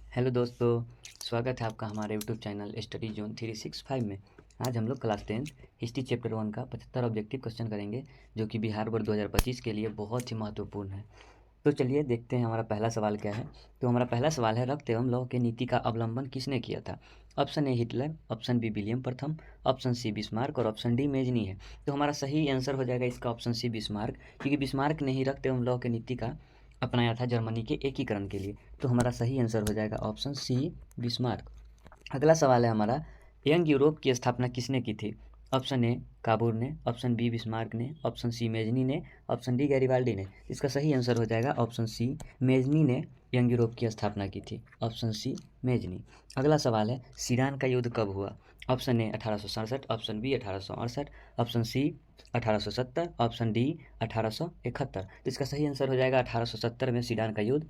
Hello दोस्तों, स्वागत है आपका हमारे यूट्यूब चैनल स्टडी जोन 365 में। आज हम लोग क्लास 10 हिस्ट्री चैप्टर 1 का 75 ऑब्जेक्टिव क्वेश्चन करेंगे, जो कि बिहार बोर्ड 2025 के लिए बहुत ही महत्वपूर्ण है। तो चलिए देखते हैं हमारा पहला सवाल क्या है। तो हमारा पहला सवाल है, रक्त एवं लौह के नीति का अवलंबन किसने किया था? Option A Hitler, option B William प्रथम, ऑप्शन सी बिस्मार्क और ऑप्शन डी मेजनी है। तो हमारा सही आंसर हो जाएगा इसका ऑप्शन सी बिस्मार्क, क्योंकि बिस्मार्क ने ही रक्त एवं लौह के नीति का अपनाया था जर्मनी के एकीकरण के लिए। तो हमारा सही आंसर हो जाएगा ऑप्शन सी बिस्मार्क। अगला सवाल है हमारा, यंग यूरोप की स्थापना किसने की थी? ऑप्शन ए काबूर ने, ऑप्शन बी बिस्मार्क ने, ऑप्शन सी मेजनी ने, ऑप्शन डी गैरिबाल्डी ने। इसका सही आंसर हो जाएगा ऑप्शन सी मेजनी ने यंग यूरोप की स्थापना की थी। Option C Mazzini. अगला सवाल है, सीडान का युद्ध कब हुआ? Option A 1867, option B 1868, option C 1870, option D 1871। तो इसका सही आंसर हो जाएगा 1870 में सीडान का युद्ध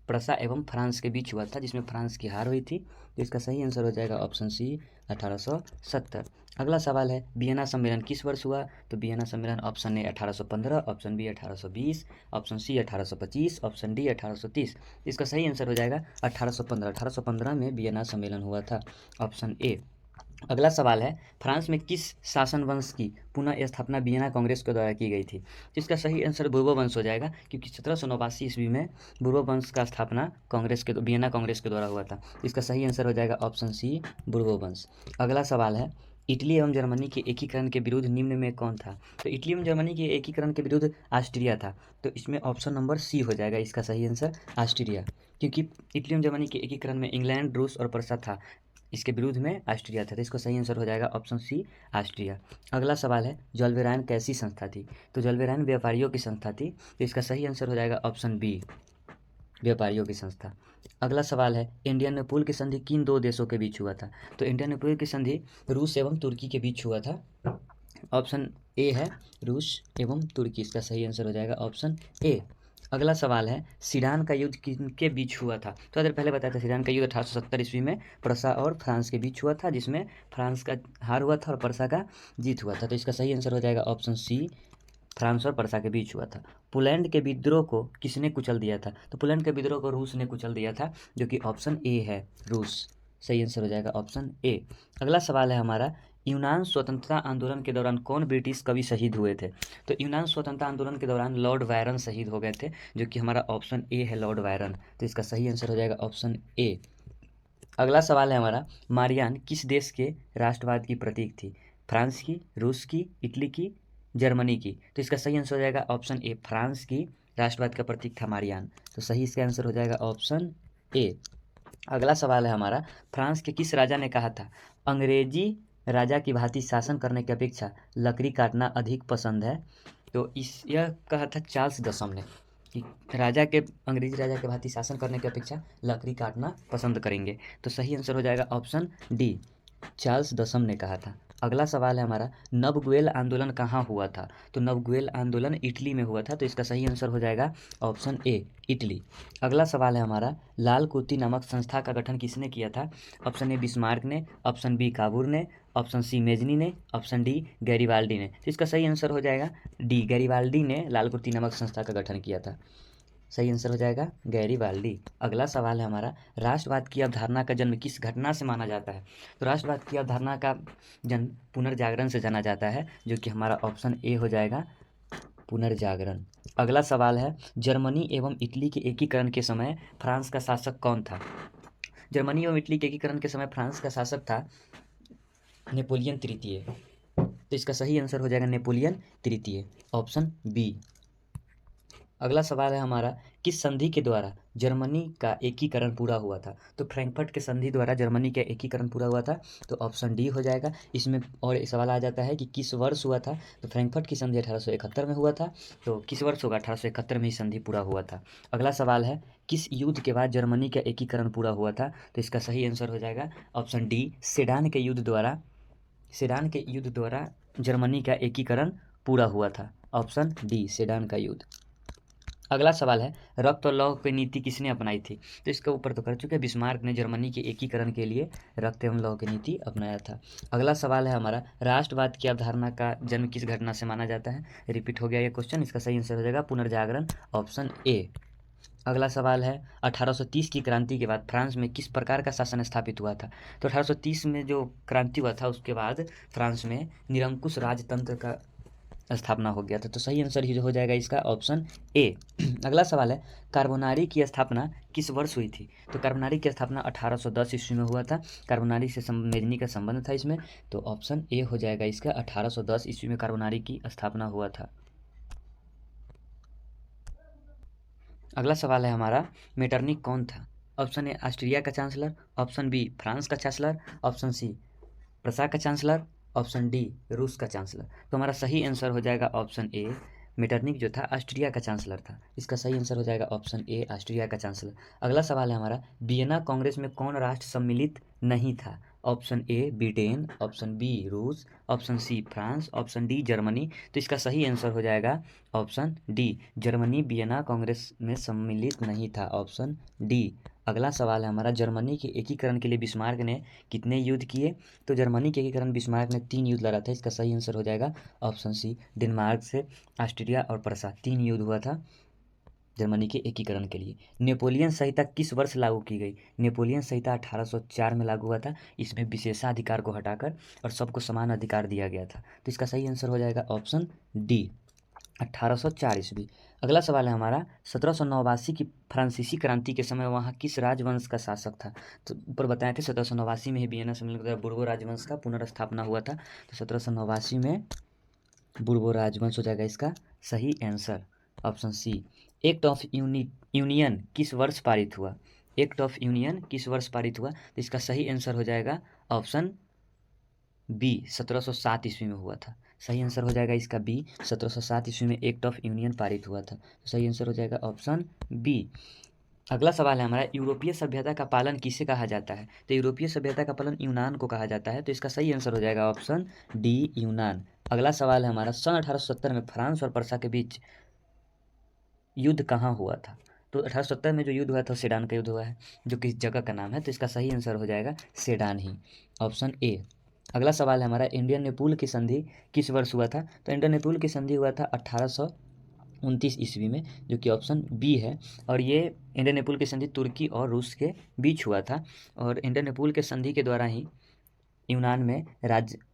प्रसा एवं फ्रांस के बीच हुआ था, जिसमें फ्रांस की हार हुई थी। तो इसका सही आंसर हो जाएगा ऑप्शन सी 1870। अगला सवाल है, वियना सम्मेलन किस वर्ष हुआ? तो वियना सम्मेलन option A 1815, option B 1820, option C 1825, option D 1830। इसका सही आंसर हो जाएगा 1815। 1815 में वियना सम्मेलन हुआ था, ऑप्शन ए। अगला सवाल है, फ्रांस में किस शासन वंश की पुनः स्थापना वियना कांग्रेस के द्वारा की गई थी? तो इसका सही आंसर बुर्बो वंश हो जाएगा, क्योंकि 1789 ईस्वी में बुर्बो वंश का स्थापना वियना कांग्रेस के द्वारा हुआ था। इसका सही आंसर हो जाएगा ऑप्शन सी बुर्बो वंश। अगला सवाल है, इटली एवं जर्मनी के एकीकरण के विरुद्ध निम्न में कौन था? तो इटली एवं जर्मनी के एकीकरण के विरुद्ध ऑस्ट्रिया था। तो इसमें ऑप्शन नंबर सी हो जाएगा इसका सही आंसर, ऑस्ट्रिया। क्योंकि इटली एवं जर्मनी के एकीकरण में इंग्लैंड, रूस और प्रसा था, इसके विरुद्ध में ऑस्ट्रिया था। तो इसको सही आंसर हो जाएगा ऑप्शन सी ऑस्ट्रिया। अगला सवाल है, जलवेरायन कैसी संस्था थी? तो जलवेरायन व्यापारियों की संस्था थी। तो इसका सही आंसर हो जाएगा ऑप्शन बी व्यापारियों की संस्था। अगला सवाल है, इंडियन नेपोल की संधि किन दो देशों के बीच हुआ था? तो इंडियन नेपोल की संधि रूस एवं तुर्की के बीच हुआ था। ऑप्शन ए है रूस एवं तुर्की। इसका सही आंसर हो जाएगा ऑप्शन ए। अगला सवाल है, सीडान का युद्ध किनके बीच हुआ था? तो अगर पहले बताया था, सीडान का युद्ध 1870 ईस्वी में प्रसा और फ्रांस के बीच हुआ था, जिसमें फ्रांस का हार हुआ था और प्रसा का जीत हुआ था। तो इसका सही आंसर हो जाएगा ऑप्शन सी, फ्रांस और प्रसा के बीच हुआ था। पोलैंड के विद्रोह को किसने कुचल दिया था? तो पोलैंड के विद्रोह को रूस ने कुचल दिया था, जो कि ऑप्शन ए है, रूस। सही आंसर हो जाएगा ऑप्शन ए। अगला सवाल है हमारा, यूनान स्वतंत्रता आंदोलन के दौरान कौन ब्रिटिश कवि शहीद हुए थे? तो यूनान स्वतंत्रता आंदोलन के दौरान लॉर्ड वायरन शहीद हो गए थे, जो कि हमारा ऑप्शन ए है, लॉर्ड वायरन। तो इसका सही आंसर हो जाएगा ऑप्शन ए। अगला सवाल है हमारा, मारियान किस देश के राष्ट्रवाद की प्रतीक थी? फ्रांस की, रूस की, इटली की, जर्मनी की? तो इसका सही आंसर हो जाएगा ऑप्शन ए, फ्रांस की राष्ट्रवाद का प्रतीक था मारियान। तो सही इसका आंसर हो जाएगा ऑप्शन ए। अगला सवाल है हमारा, फ्रांस के किस राजा ने कहा था, अंग्रेजी राजा की भांति शासन करने की अपेक्षा लकड़ी काटना अधिक पसंद है? तो यह कहा था चार्ल्स दसम ने, कि अंग्रेजी राजा के भांति शासन करने की अपेक्षा लकड़ी काटना पसंद करेंगे। तो सही आंसर हो जाएगा ऑप्शन डी, चार्ल्स दसम ने कहा था। अगला सवाल है हमारा, नवगुएल आंदोलन कहाँ हुआ था? तो नवगुएल आंदोलन इटली में हुआ था। तो इसका सही आंसर हो जाएगा ऑप्शन ए, इटली। अगला सवाल है हमारा, लाल कुर्ती नामक संस्था का गठन किसने किया था? ऑप्शन ए बिस्मार्क ने, ऑप्शन बी काबूर ने, ऑप्शन सी मेजनी ने, ऑप्शन डी गैरिबाल्डी ने। तो इसका सही आंसर हो जाएगा डी, गैरिबाल्डी ने लाल कुर्ती नामक संस्था का गठन किया था। सही आंसर हो जाएगा गैरिबाल्डी। अगला सवाल है हमारा, राष्ट्रवाद की अवधारणा का जन्म किस घटना से माना जाता है? तो राष्ट्रवाद की अवधारणा का जन्म पुनर्जागरण से जाना जाता है, जो कि हमारा ऑप्शन ए हो जाएगा, पुनर्जागरण। अगला सवाल है, जर्मनी एवं इटली के एकीकरण के समय फ्रांस का शासक कौन था? जर्मनी एवं इटली के एकीकरण के समय फ्रांस का शासक था नेपोलियन तृतीय। तो इसका सही आंसर हो जाएगा नेपोलियन तृतीय, ऑप्शन बी। अगला सवाल है हमारा, किस संधि के द्वारा जर्मनी का एकीकरण पूरा हुआ था? तो फ्रैंकफर्ट के संधि द्वारा जर्मनी का एकीकरण पूरा हुआ था। तो ऑप्शन डी हो जाएगा इसमें। और एक सवाल आ जाता है कि किस वर्ष हुआ था? तो फ्रैंकफर्ट की संधि 1871 में हुआ था। तो किस वर्ष होगा? 1871 में ही संधि पूरा हुआ था। अगला सवाल है, किस युद्ध के बाद जर्मनी का एकीकरण पूरा हुआ था? तो इसका सही आंसर हो जाएगा ऑप्शन डी, सेडान के युद्ध द्वारा जर्मनी का एकीकरण पूरा हुआ था। ऑप्शन डी, सेडान का युद्ध। अगला सवाल है, रक्त और लौह की नीति किसने अपनाई थी? तो इसके ऊपर तो कर चुके हैं, बिस्मार्क ने जर्मनी के एकीकरण के लिए रक्त एवं लौह की नीति अपनाया था। अगला सवाल है हमारा, राष्ट्रवाद की अवधारणा का जन्म किस घटना से माना जाता है? रिपीट हो गया ये क्वेश्चन। इसका सही आंसर हो जाएगा पुनर्जागरण, ऑप्शन ए। अगला सवाल है 1830 की क्रांति के बाद फ्रांस में किस प्रकार का शासन स्थापित हुआ था। तो 1830 में जो क्रांति हुआ था उसके बाद फ्रांस में निरंकुश राजतंत्र का स्थापना हो गया था। तो सही आंसर ही जो हो जाएगा इसका ऑप्शन ए। अगला सवाल है कार्बोनारी की स्थापना किस वर्ष हुई थी। तो कार्बोनारी की स्थापना 1810 ईस्वी में हुआ था। कार्बोनारी से मेजनी का संबंध था इसमें, तो ऑप्शन ए हो जाएगा इसका। 1810 ईस्वी में कार्बोनारी की स्थापना हुआ था। अगला सवाल है हमारा मेटरनिक कौन था। ऑप्शन ए ऑस्ट्रिया का चांसलर, ऑप्शन बी फ्रांस का चांसलर, ऑप्शन सी प्रसा का चांसलर, ऑप्शन डी रूस का चांसलर। तो हमारा सही आंसर हो जाएगा ऑप्शन ए। मेटरनिक जो था ऑस्ट्रिया का चांसलर था। इसका सही आंसर हो जाएगा ऑप्शन ए ऑस्ट्रिया का चांसलर। अगला सवाल है हमारा वियना कांग्रेस में कौन राष्ट्र सम्मिलित नहीं था। Option A Britain, option B रूस, option C France, option D Germany. तो इसका सही आंसर हो जाएगा option D Germany Vienna Congress में सम्मिलित नहीं था, ऑप्शन डी। अगला सवाल है हमारा जर्मनी के एकीकरण के लिए बिस्मार्क ने कितने युद्ध किए। तो जर्मनी के एकीकरण बिस्मार्क ने 3 युद्ध लड़ा था। इसका सही आंसर हो जाएगा ऑप्शन सी डेनमार्क से ऑस्ट्रिया और प्रसा 3 युद्ध हुआ था जर्मनी के एकीकरण के लिए। नेपोलियन संहिता किस वर्ष लागू की गई। नेपोलियन संहिता 1804 में लागू हुआ था। इसमें विशेषाधिकार को हटाकर और सबको समान अधिकार दिया गया था। तो इसका सही आंसर हो जाएगा ऑप्शन डी 1804 ईस्वी। अगला सवाल है हमारा 1789 की फ्रांसीसी क्रांति के समय वहाँ किस राजवंश का शासक था। तो ऊपर बताए थे 1789 में ही वियना सम्मेलन के द्वारा बुर्बो राजवंश का पुनर्स्थापना हुआ था। तो 1789 में बुर्बो राजवंश हो जाएगा इसका सही answer, option C. Act of union किस वर्ष पारित हुआ। एक्ट ऑफ यूनियन किस वर्ष पारित हुआ। तो इसका सही आंसर हो जाएगा ऑप्शन बी 1707 ईस्वी में हुआ था। सही आंसर हो जाएगा इसका बी 1707 ईस्वी में एक्ट ऑफ यूनियन पारित हुआ था। तो सही आंसर हो जाएगा ऑप्शन बी। अगला सवाल है हमारा यूरोपीय सभ्यता का पालन किसे कहा जाता है। तो यूरोपीय सभ्यता का पालन यूनान को कहा जाता है। तो इसका सही आंसर हो जाएगा ऑप्शन डी यूनान। अगला सवाल है हमारा सन 1870 में फ्रांस और प्रसा के बीच युद्ध कहाँ हुआ था। तो 1870 में जो युद्ध हुआ था सेडान का युद्ध हुआ है, जो किस जगह का नाम है। तो इसका सही आंसर हो जाएगा सेडान ही, ऑप्शन ए। अगला सवाल है हमारा इंडियन नेपोल की संधि किस वर्ष हुआ था। तो इंडियन नेपोल की संधि हुआ था 1829 ईस्वी में, जो कि ऑप्शन बी है। और ये इंडियन नेपोल की संधि तुर्की और रूस के बीच हुआ था। और इंडियन नेपोल के संधि के द्वारा ही यूनान में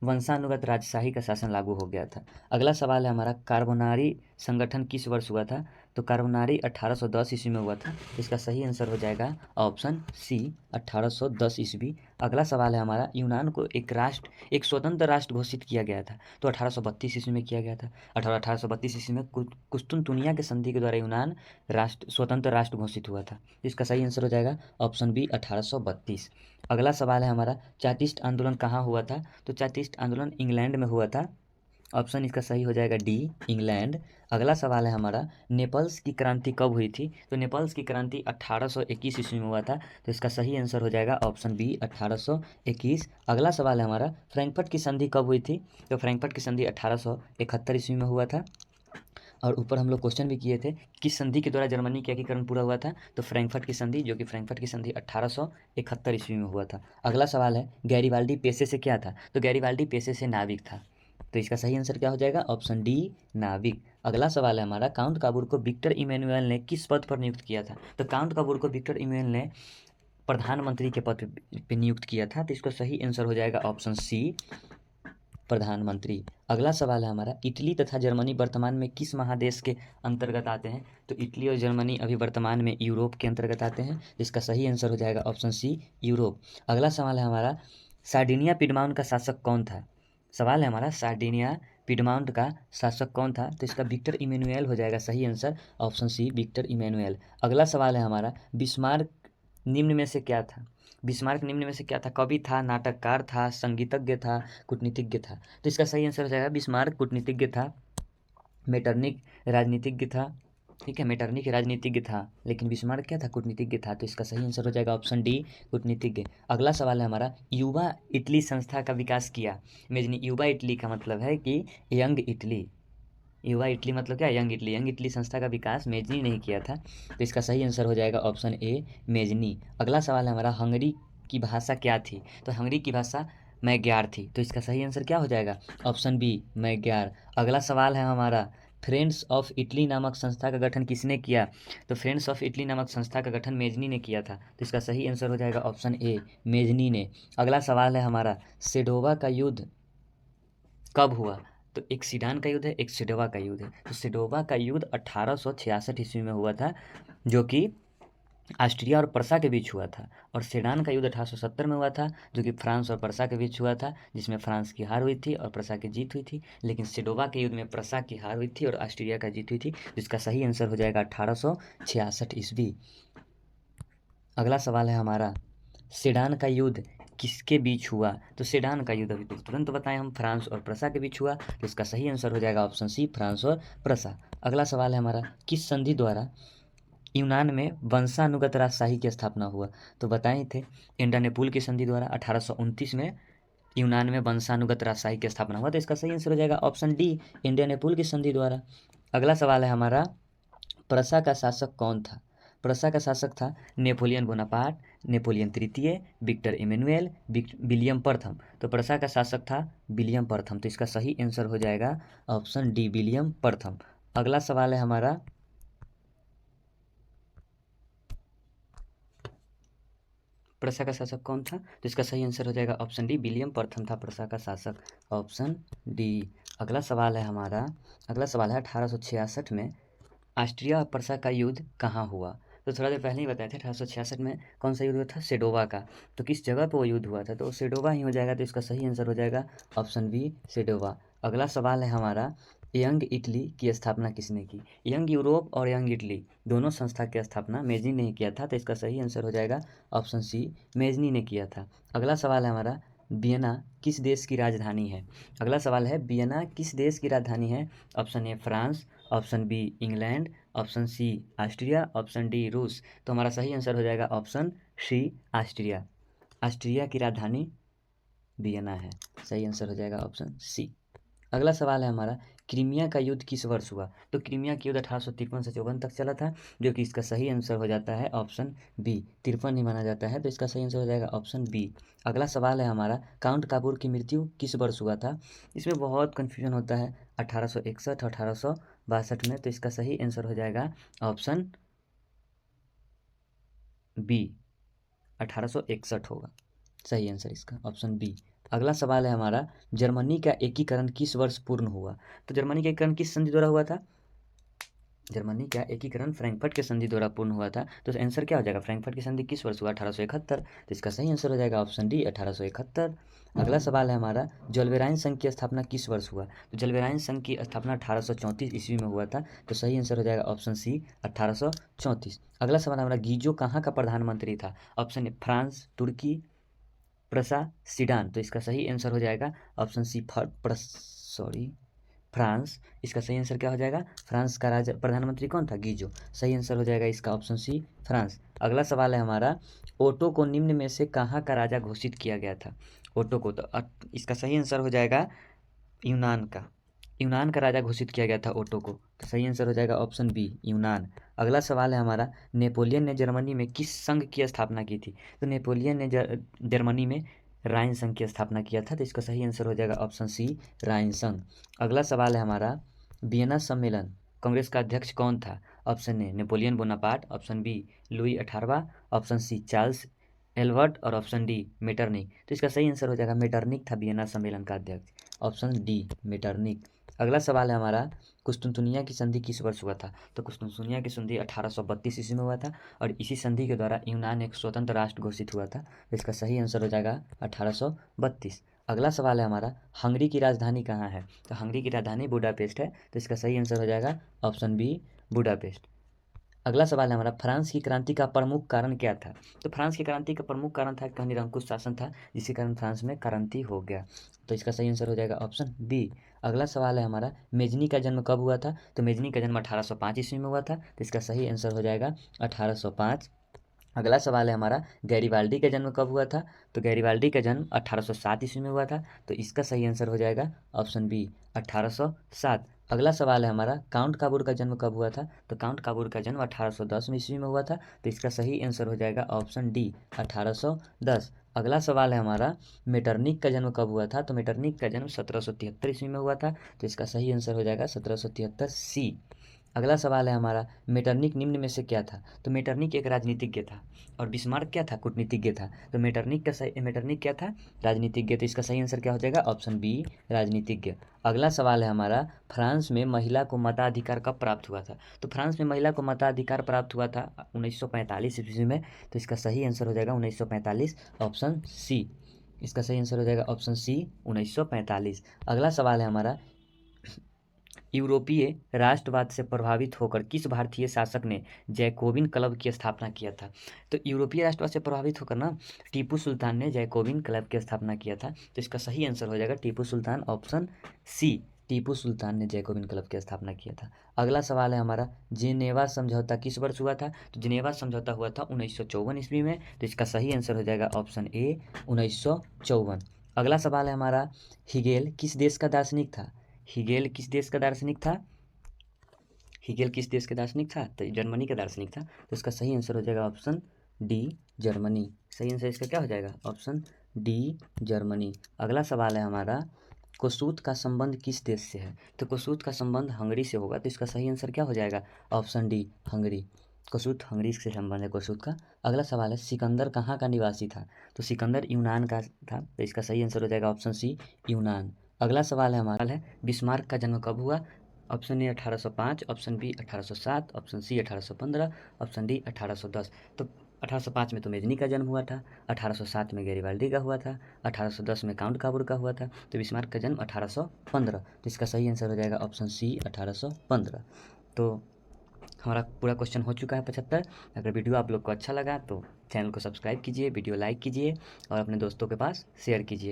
वंशानुगत राजशाही का शासन लागू हो गया था। अगला सवाल है हमारा कार्बोनारी संगठन किस वर्ष हुआ था। तो कार्बोनारी 1810 ईस्वी में हुआ था। इसका सही आंसर हो जाएगा ऑप्शन सी 1810 ईस्वी। अगला सवाल है हमारा यूनान को एक स्वतंत्र राष्ट्र घोषित किया गया था। तो 1832 ईस्वी में किया गया था। 1832 ईस्वी में कुस्तुनतुनिया के संधि के द्वारा यूनान स्वतंत्र राष्ट्र घोषित हुआ था। इसका सही आंसर हो जाएगा ऑप्शन बी 1832। अगला सवाल है हमारा चार्टिस्ट आंदोलन कहाँ हुआ था। तो चार्टिस्ट आंदोलन इंग्लैंड में हुआ था। ऑप्शन इसका सही हो जाएगा डी इंग्लैंड। अगला सवाल है हमारा नेपल्स की क्रांति कब हुई थी। तो नेपल्स की क्रांति 1821 ईस्वी में हुआ था। तो इसका सही आंसर हो जाएगा ऑप्शन बी 1821। अगला सवाल है हमारा फ्रैंकफर्ट की संधि कब हुई थी। तो फ्रैंकफर्ट की संधि 1871 ईस्वी में हुआ था। और ऊपर हम लोग क्वेश्चन भी किए थे किस संधि के द्वारा जर्मनी का एकीकरण पूरा हुआ था। तो फ्रैंकफर्ट की संधि, जो कि फ्रैंकफर्ट की संधि 1871 ईस्वी में हुआ था। अगला सवाल है गैरिबाल्डी पेशे से क्या था। तो गैरिबाल्डी पेशे से नाविक था। तो इसका सही आंसर क्या हो जाएगा ऑप्शन डी नाविक। अगला सवाल है हमारा काउंट काबूर को विक्टर इमैनुअल ने किस पद पर नियुक्त किया था। तो काउंट काबूर को विक्टर इमैनुअल ने प्रधानमंत्री के पद पर नियुक्त किया था। तो इसका सही आंसर हो जाएगा ऑप्शन सी प्रधानमंत्री। अगला सवाल है हमारा इटली तथा जर्मनी वर्तमान में किस महादेश के अंतर्गत आते हैं। तो इटली और जर्मनी अभी वर्तमान में यूरोप के अंतर्गत आते हैं। इसका सही आंसर हो जाएगा ऑप्शन सी यूरोप। अगला सवाल है हमारा सार्डिनिया पिडमाउंट का शासक कौन था। सवाल है हमारा सार्डिनिया पिडमाउंट का शासक कौन था। तो इसका विक्टर इमैनुअल हो जाएगा सही answer, option C Victor Emmanuel. अगला सवाल है हमारा बिस्मार्क निम्न में से क्या था। बिस्मार्क निम्न में से क्या था। कवि था, नाटककार था, संगीतज्ञ था, कूटनीतिज्ञ था। तो इसका सही आंसर हो जाएगा बिस्मार्क कूटनीतिज्ञ था, मेटरनिक राजनीतिज्ञ था। ठीक है, मेटरनिक राजनीतिज्ञ था लेकिन बिस्मार्क क्या था कूटनीतिज्ञ था। तो इसका सही आंसर हो जाएगा ऑप्शन डी कूटनीतिज्ञ। अगला सवाल है हमारा युवा इटली संस्था का विकास किया मेजनी। युवा इटली का मतलब है कि यंग इटली। युवा इटली मतलब क्या यंग इटली। यंग इटली संस्था का विकास मेजनी नहीं किया था। तो इसका सही आंसर हो जाएगा ऑप्शन ए मेजनी। अगला सवाल है हमारा हंगरी की भाषा क्या थी। तो हंगरी की भाषा मैग्यार थी। तो इसका सही आंसर क्या हो जाएगा ऑप्शन बी मैग्यार। अगला सवाल है हमारा फ्रेंड्स ऑफ इटली नामक संस्था का गठन किसने किया? तो फ्रेंड्स ऑफ इटली नामक संस्था का गठन मेजनी ने किया था, तो इसका सही आंसर हो जाएगा ऑप्शन ए, मेजनी ने। अगला सवाल है हमारा, सेडोवा का युद्ध कब हुआ? तो एक सीडान का युद्ध है, एक सेडोवा का युद्ध है। तो सेडोवा का युद्ध 1866 ईस्वी में हुआ था, जो कि ऑस्ट्रिया और प्रसा के बीच हुआ था। और सेडान का युद्ध 1870 में हुआ था, जो कि फ्रांस और प्रसा के बीच हुआ था, जिसमें फ्रांस की हार हुई थी और प्रसा की जीत हुई थी। लेकिन सेडोवा के युद्ध में प्रसा की हार हुई थी और ऑस्ट्रिया का जीत हुई थी, जिसका सही आंसर हो जाएगा 1866 ईस्वी। अगला सवाल है हमारा, सेडान का युद्ध किसके बीच हुआ? तो सेडान का युद्ध अभी तो तुरंत बताएं हम, फ्रांस और प्रसा के बीच हुआ, तो इसका सही आंसर हो जाएगा ऑप्शन सी, फ्रांस और प्रसा। अगला सवाल है हमारा, किस संधि द्वारा यूनान में वंशानुगत राजशाही की स्थापना हुआ? तो बताए थे, एंडानेपुल की संधि द्वारा 1829 में यूनान में वंशानुगत राजशाही की स्थापना हुआ, तो इसका सही आंसर हो जाएगा ऑप्शन डी, एंडानेपुल की संधि द्वारा। अगला सवाल है हमारा, प्रसा का शासक कौन था? प्रसा का शासक था नेपोलियन बोनापार्ट, नेपोलियन तृतीय, विक्टर इमैनुएल, विलियम प्रथम। तो प्रसा का शासक था विलियम प्रथम, तो इसका सही आंसर हो जाएगा ऑप्शन डी, विलियम प्रथम। अगला सवाल है हमारा, प्रसा का शासक कौन था? तो इसका सही आंसर हो जाएगा ऑप्शन डी, विलियम प्रथम था प्रसा का शासक, ऑप्शन डी। अगला सवाल है हमारा, अगला सवाल है 1866 में ऑस्ट्रिया और प्रसा का युद्ध कहाँ हुआ? तो थोड़ा देर पहले ही बताए थे, 1866 में कौन सा युद्ध हुआ था? सेडोवा का। तो किस जगह पर वो युद्ध हुआ था? तो सेडोवा ही हो जाएगा, तो इसका सही आंसर हो जाएगा ऑप्शन बी, सेडोवा। अगला सवाल है हमारा, यंग इटली की स्थापना किसने की? यंग यूरोप और यंग इटली दोनों संस्था की स्थापना मेजनी ने किया था, तो इसका सही आंसर हो जाएगा ऑप्शन सी, मेजनी ने किया था। अगला सवाल है हमारा, वियना किस देश की राजधानी है? अगला सवाल है, वियना किस देश की राजधानी है? Option A France, option B England, option C Austria, option D रूस। तो हमारा सही आंसर हो जाएगा ऑप्शन सी, ऑस्ट्रिया। ऑस्ट्रिया की राजधानी वियना है, सही आंसर हो जाएगा ऑप्शन सी। अगला सवाल है हमारा, क्रीमिया का युद्ध किस वर्ष हुआ? तो क्रीमिया का युद्ध 1853 से 54 तक चला था, जो कि इसका सही आंसर हो जाता है ऑप्शन बी, 53 ही माना जाता है, तो इसका सही आंसर हो जाएगा ऑप्शन बी। अगला सवाल है हमारा, काउंट कापूर की मृत्यु किस वर्ष हुआ था? इसमें बहुत कन्फ्यूजन होता है, 1861, 1862 में, तो इसका सही आंसर हो जाएगा ऑप्शन बी, 1861 होगा सही आंसर इसका, ऑप्शन बी। अगला सवाल है हमारा, जर्मनी का एकीकरण किस वर्ष पूर्ण हुआ? तो जर्मनी का एकीकरण किस संधि द्वारा हुआ था? जर्मनी का एकीकरण फ्रैंकफर्ट के संधि द्वारा पूर्ण हुआ था, तो आंसर क्या हो जाएगा? फ्रैंकफर्ट की संधि किस वर्ष हुआ? 1871, तो इसका सही आंसर हो जाएगा ऑप्शन डी, 1871। अगला सवाल है हमारा, जलवेराइन संघ की स्थापना किस वर्ष हुआ? तो जलवेराइन संघ की स्थापना 1834 ईस्वी में हुआ था, तो सही आंसर हो जाएगा ऑप्शन सी, 1834। अगला सवाल हमारा, गीजो कहाँ का प्रधानमंत्री था? ऑप्शन ए फ्रांस, तुर्की, प्रसा, सीडान। तो इसका सही आंसर हो जाएगा ऑप्शन सी, फ्रांस। इसका सही आंसर क्या हो जाएगा? फ्रांस का राजा प्रधानमंत्री कौन था? गीजो। सही आंसर हो जाएगा इसका ऑप्शन सी, फ्रांस। अगला सवाल है हमारा, ओटो को निम्न में से कहाँ का राजा घोषित किया गया था? ओटो को, तो इसका सही आंसर हो जाएगा यूनान का, यूनान का राजा घोषित किया गया था ओटो को, तो सही आंसर हो जाएगा ऑप्शन बी, यूनान। अगला सवाल है हमारा, नेपोलियन ने जर्मनी में किस संघ की स्थापना की थी? तो नेपोलियन ने जर्मनी में राइन संघ की स्थापना किया था, तो इसका सही आंसर हो जाएगा ऑप्शन सी, राइन संघ। अगला सवाल है हमारा, वियना सम्मेलन कांग्रेस का अध्यक्ष कौन था? Option A Napoleon Bonaparte, option B Louis 18वां, ऑप्शन सी चार्ल्स एल्बर्ट और ऑप्शन डी मेटरनिक। तो इसका सही आंसर हो जाएगा मेटरनिक था वियना सम्मेलन का अध्यक्ष, ऑप्शन डी मेटरनिक। अगला सवाल है हमारा, कुस्तुनतुनिया की संधि किस वर्ष हुआ था? तो कुस्तुनतुनिया की संधि 1832 ईस्वी में हुआ था, और इसी संधि के द्वारा यूनान एक स्वतंत्र राष्ट्र घोषित हुआ था, तो इसका सही आंसर हो जाएगा 1832। अगला सवाल है हमारा, हंगरी की राजधानी कहाँ है? तो हंगरी की राजधानी बुडापेस्ट है, तो इसका सही आंसर हो जाएगा ऑप्शन बी, बुडापेस्ट। अगला सवाल है हमारा, फ्रांस की क्रांति का प्रमुख कारण क्या था? तो फ्रांस की क्रांति का प्रमुख कारण था कि निरंकुश शासन था, जिसके कारण फ्रांस में क्रांति हो गया, तो इसका सही आंसर हो जाएगा ऑप्शन बी। अगला सवाल है हमारा, मेजनी का जन्म कब हुआ था? तो मेजनी का जन्म 1805 ईस्वी में हुआ था, तो इसका सही आंसर हो जाएगा 1805। अगला सवाल है हमारा, गैरिबाल्डी का जन्म कब हुआ था? तो गैरिबाल्डी का जन्म 1807 ईस्वी में हुआ था, तो इसका सही आंसर हो जाएगा ऑप्शन बी, 1807। अगला सवाल है हमारा, काउंट काबूर का जन्म कब हुआ था? तो काउंट काबूर का जन्म 1810 ईस्वी में हुआ था, तो इसका सही आंसर हो जाएगा ऑप्शन डी 1810। अगला सवाल है हमारा, मेटरनिक का जन्म कब हुआ था? तो मेटरनिक का जन्म 1773 ईस्वी में हुआ था, तो इसका सही आंसर हो जाएगा 1773 सी। अगला सवाल है हमारा, मेटरनिक निम्न में से क्या था? तो मेटरनिक एक राजनीतिज्ञ था और बिस्मार्क क्या था? कूटनीतिज्ञ था। तो मेटरनिक क्या था? राजनीतिज्ञ। तो इसका सही आंसर क्या हो जाएगा? ऑप्शन बी राजनीतिज्ञ। अगला सवाल है हमारा, फ्रांस में महिला को मताधिकार कब प्राप्त हुआ था? तो फ्रांस में महिला को मताधिकार प्राप्त हुआ था 1945 ईस्वी में, तो इसका सही आंसर हो जाएगा 1945 ऑप्शन सी। इसका सही आंसर हो जाएगा ऑप्शन सी 1945। अगला सवाल है हमारा, यूरोपीय राष्ट्रवाद से प्रभावित होकर किस भारतीय शासक ने जैकोबिन क्लब की स्थापना किया था? तो यूरोपीय राष्ट्रवाद से प्रभावित होकर ना टीपू सुल्तान ने जैकोबिन क्लब की स्थापना किया था, तो इसका सही आंसर हो जाएगा टीपू सुल्तान ऑप्शन सी। टीपू सुल्तान ने जैकोबिन क्लब की स्थापना किया था। अगला सवाल है हमारा, जिनेवा समझौता किस वर्ष हुआ था? तो जिनेवा समझौता हुआ था 1954 ईस्वी में, तो इसका सही आंसर हो जाएगा ऑप्शन ए 1954। अगला सवाल है हमारा, हिगेल किस देश का दार्शनिक था? हिगेल किस देश का दार्शनिक था? हिगेल किस देश का दार्शनिक था? तो जर्मनी का दार्शनिक था, तो इसका सही आंसर हो जाएगा ऑप्शन डी जर्मनी। सही आंसर इसका क्या हो जाएगा? Option D Germany. अगला सवाल है हमारा, कोसूत का संबंध किस देश से है? तो कोसूत का संबंध हंगरी से होगा, तो इसका सही आंसर क्या हो जाएगा? Option D Hungary. Kossuth Hungary से संबंध है कोसूत का। अगला सवाल है, सिकंदर कहाँ का निवासी था? तो सिकंदर यूनान का था, तो इसका सही आंसर हो जाएगा ऑप्शन सी यूनान। अगला सवाल है हमारा, बिस्मार्क का जन्म कब हुआ? Option A 1805, option B 1807, option C 1815, option D 1810। तो 1805 में तो मेजनी का जन्म हुआ था, 1807 में गैरिबाल्डी का हुआ था, 1810 में काउंट काबूर का हुआ था, तो बिस्मार्क का जन्म 1815। तो इसका सही आंसर हो जाएगा ऑप्शन सी 1815। तो हमारा पूरा क्वेश्चन हो चुका है 75। अगर वीडियो आप लोग को अच्छा लगा तो चैनल को सब्सक्राइब कीजिए, वीडियो लाइक कीजिए और अपने दोस्तों के पास शेयर कीजिए।